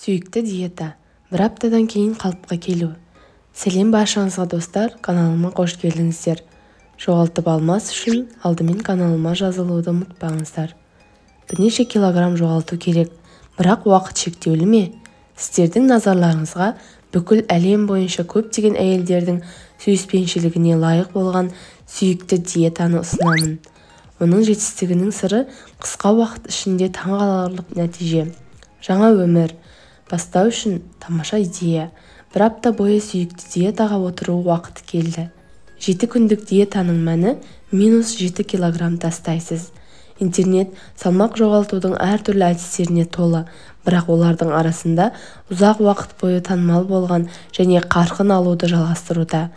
Сүйікті диета. Бір аптадан кейін қалыпқа келу. Сәлем баршаңызға достар, каналыма қош келдіңіздер. Жоғалтып алмас үшін алдымен каналыма жазылуды ұмытпаңыздар. Бірнеше килограмм жоғалту керек, бірақ уақыт шектеулі ме? Сіздердің назарларыңызға бүкіл әлем бойынша көптеген әйелдердің сүйіспеншілігіне лайық болған сүйікті диетаны ұсынамын. Оның жетістігінің сыры қысқа уақыт ішінде таңғаларлық нәтиже. Жаңа өмір бастау үшін тамаша идея. Бір апта бойы сүйікті диетаға отыру уақыты келді. 7 күндік диетаның мәні -7 килограмм тастайсыз. Интернет салмақ жоғалтудың әртүрлі әдістеріне толы, бірақ олардың арасында ұзақ уақыт бойы танымал болған және қарқын алуды жалғастыруда.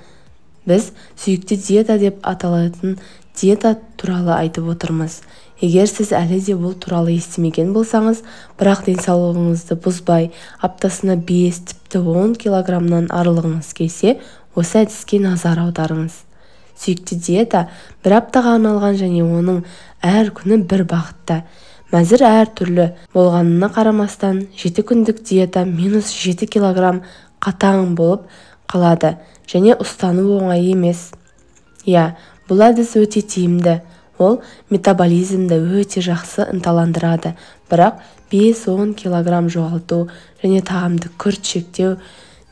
Біз сүйікті диета деп аталатын диета туралы айтып отырмыз. Егер сіз әлі де бұл туралы естімеген болсаңыз, бірақ денсаулығыңызды бұзбай, аптасына 5, тіпті 10 килограммнан арылғыңыз келсе, осы әдіске назар аударыңыз. Сүйікті диета бір аптаға арналған және оның әр күні бір бағытта. Мәзір әр түрлі болғанына қарамастан, 7 күндік диета -7 килограмм қатаң болып қалады және ұстану оңай емес. Бұл әдіс өте тиімді. Ол метаболизмді өте жақсы ынталандырады, бірақ 5-10 килограмм жоғалту және тағамды күрт шектеу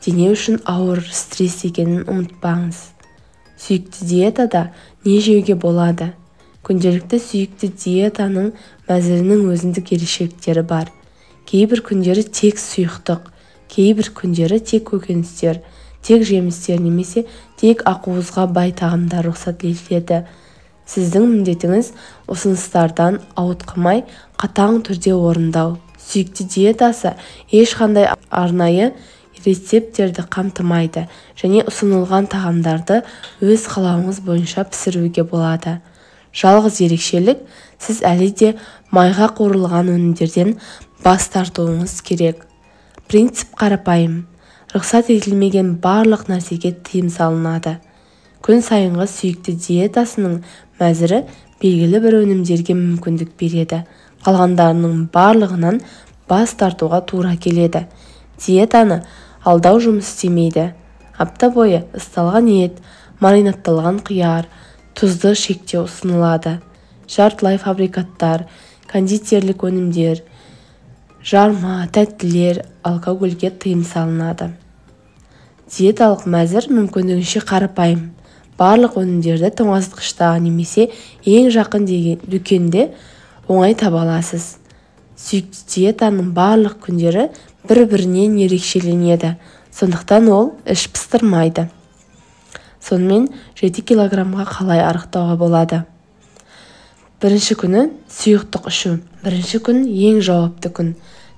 дене үшін ауыр стресс екенін ұмытпаңыз. Сүйікті диетада не жеуге болады? Күнделікті сүйікті диетаның мәзірінің өзіндік ерекшеліктері бар. Кейбір күндері тек сұйықтық, кейбір күндері тек көкөністер, тек жемістер немесе тек ақуызға бай тағамдар рұқсат етіледі. Сіздің міндетіңіз ұсыныстардан ауытқымай қатаң түрде орындау. Сүйікті диетасы ешқандай арнайы рецептерді қамтымайды және ұсынылған тағамдарды өз қалауыңыз бойынша пісіруге болады. Жалғыз ерекшелік, сіз әлі де майға қуырылған өнімдерден бас тартуыңыз керек. Принцип қарапайым. Рұқсат етілмеген барлық нәрсеге тыйым салынады. Күн сайынғы сүйікті диетасының мәзірі белгілі бір өнімдерге мүмкіндік береді. Қалғандарының барлығынан бас тартуға тура келеді. Диетаны алдау жұмыс істемейді. Апта бойы ысталған ет, маринадталған қияр, тұзды шектеу ұсынылады. Жартылай фабрикаттар, кондитерлік өнімдер, жарма, тәттілер, алкогольге тыйым салынады. Диеталық мәзір мүмкіндігінше қарапайым. Барлық өнімдерді тоңазытқышта немесе ең жақын дүкенде оңай таба аласыз. Сүйікті диетаның барлық күндері бір-бірінен ерекшеленеді, сондықтан ол іш пыстырмайды. Сонымен 7 килограммға қалай арықтауға болады? Бірінші күні сұйықтық ішу. Бірінші күн ең жауапты күн.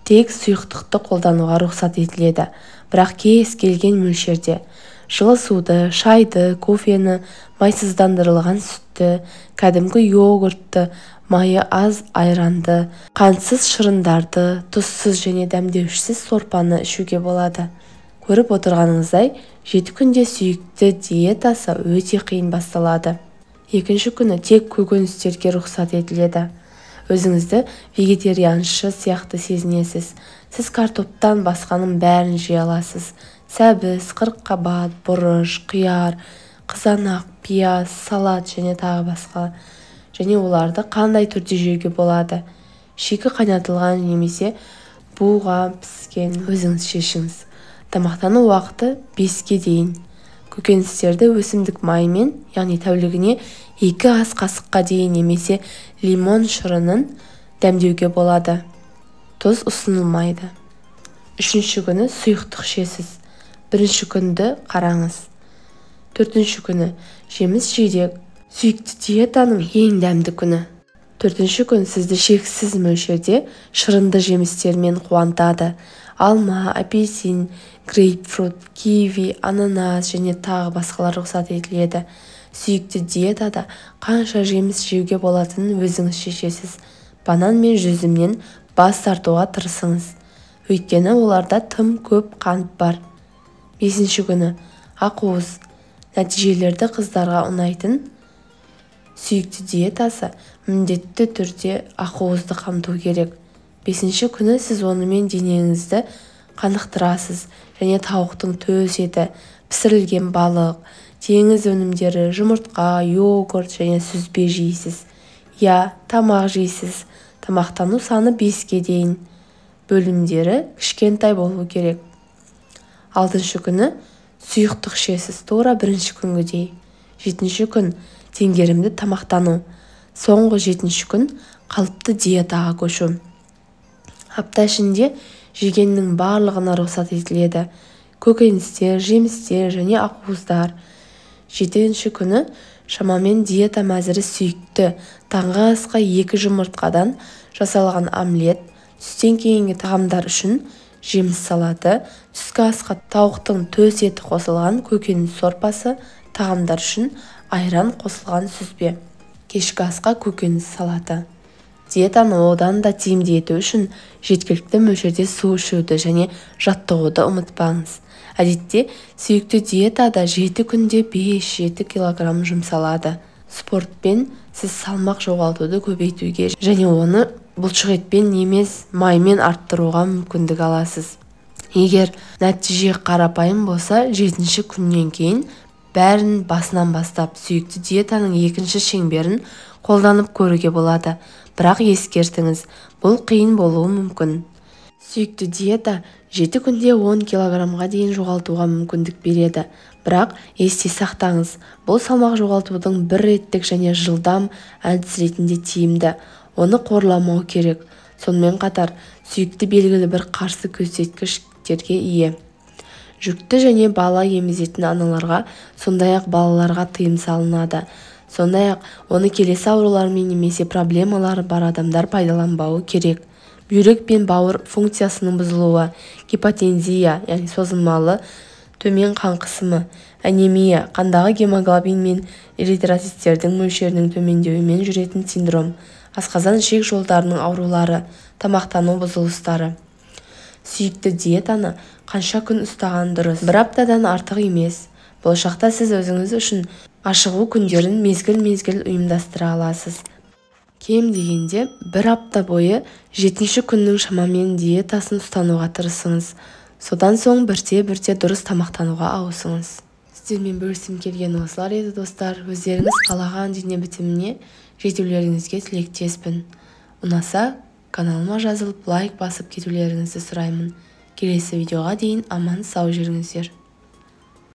Тек сұйықтықты қолдануға рұқсат етіледі, бірақ кез келген мөлшерде. Жылы суды, шайды, кофені, майсыздандырылған сүтті, кәдімгі йогуртты, майы аз айранды, қантсыз шырындарды, тұзсыз және дәмдеушісіз сорпаны ішуге болады. Көріп отырғаныңыздай, 7 күнде сүйікті диетасы өте қиын басталады. Екінші күні тек көкөністерге рұқсат етіледі. Өзіңізді вегетарианшы сияқты сезінесіз. Сіз картоптан басқаның бәрін жей аласыз. Сәбіз, қырыққабат, бұрыш, қияр, қызанақ, пияз, салат және тағы басқа. Және оларды қандай түрде жеуге болады? Шикі қайнатылған немесе буға піскен, өзіңіз шешіңіз. Тамақтану уақыты 5-ке дейін. Көкөністерді өсімдік майымен, яғни тәулігіне 2 ас қасыққа дейін немесе лимон шырынын дәмдеуге болады. Тұз ұсынылмайды. Үшінші күні сұйықтық ішесіз. Бірінші күнді қараңыз. Төртінші күні жеміс-жидек. Сүйікті диетаның ең дәмді күні. Төртінші күн сізді шексіз мөлшерде шырынды жемістермен қуантады. Алма, апельсин, грейпфрут, киви, ананас және тағы басқалар рұқсат етіледі. Сүйікті диетада қанша жеміс жеуге болатынын өзіңіз шешесіз. Банан мен жүзімнен бас тартуға тырысыңыз. Өйткені оларда тым көп қант бар. Бесінші күні ақуыз. Нәтижелерді қыздарға ұнайтын сүйікті диетасы міндетті түрде ақуызды қамту керек. 5-ші күні сіз онымен денеңізді қанықтырасыз және тауықтың төс еті, пісірілген балық, теңіз өнімдері, жұмыртқа, йогурт және сүзбе жейсіз. Тамақ жейсіз. Тамақтану саны 5-ке дейін. Бөлімдері кішкентай болу керек. 6-шы күні сұйықтық ішесіз, тура 1-ші күнгідей. 7-ші күн теңгерімді тамақтану. Соңғы 7-ші күн қалыпты диетаға көшу. Апта ішінде жегеннің барлығына рұқсат етіледі. Көкөністер, жемістер және ақуыздар. 7-ші күні шамамен диета мәзірі сүйікті таңғы асқа 2 жұмыртқадан жасалған омлет, түстен кейінгі тағамдар үшін жеміс салаты, түскі асқа тауықтың төс еті қосылған көкөніс сорпасы, тағамдар үшін айран қосылған сүзбе. Кешкі асқа көкөніс салаты. Диетаны одан да тиімді ету үшін жеткілікті мөлшерде су ішуді және жаттығуды ұмытпаңыз. Әдетте сүйікті диетада 7 күнде 5-7 килограмм жұмсалады. Спортпен сіз салмақ жоғалтуды көбейтуге және оны бұлшықетпен емес маймен арттыруға мүмкіндік аласыз. Егер нәтиже қарапайым болса, 7-ші күннен кейін бәрін басынан бастап сүйікті диетаның 2-ші шеңберін қолданып көруге болады. Бірақ ескертіңіз, бұл қиын болуы мүмкін. Сүйікті диета 7 күнде 10 килограммға дейін жоғалтуға мүмкіндік береді. Бірақ есте сақтаңыз, бұл салмақ жоғалтудың бір реттік және жылдам әдіс ретінде тиімді. Оны қорламау керек. Сонымен қатар, сүйікті белгілі бір қарсы көрсеткіштерге ие. Жүкті және бала емізетін аналарға, сондай-ақ балаларға тыйым салынады. Сондай-ақ, оны келесі аурулармен немесе проблемалары бар адамдар пайдаланбауы керек. Бүйрек пен бауыр функциясының бұзылуы, гипотензия, яғни созылмалы төмен қан қысымы, анемия, қандағы гемоглобин мен эритроциттердің мөлшерінің төмендеуімен жүретін синдром, асқазан ішек жолдарының аурулары, тамақтану бұзылыстары. Сүйікті диетаны қанша күн ұстаған дұрыс? 1 аптадан артық емес. Болашақта сіз өзіңіз үшін ашығу күндерін мезгіл-мезгіл ұйымдастыра аласыз. Кем дегенде 1 апта бойы 7-ші күннің шамамен диетасын ұстануға тырысыңыз. Содан соң бірте-бірте дұрыс тамақтануға ауысыңыз. Сіздермен бөліскім келген осылар еді достар. Өздеріңіз қалаған дене бітіміне жетулеріңізге тілектеспін. Ұнаса, каналыма жазылып лайк басып кетулеріңізді сұраймын. Келесі видеоға дейін аман сау жүріңіздер.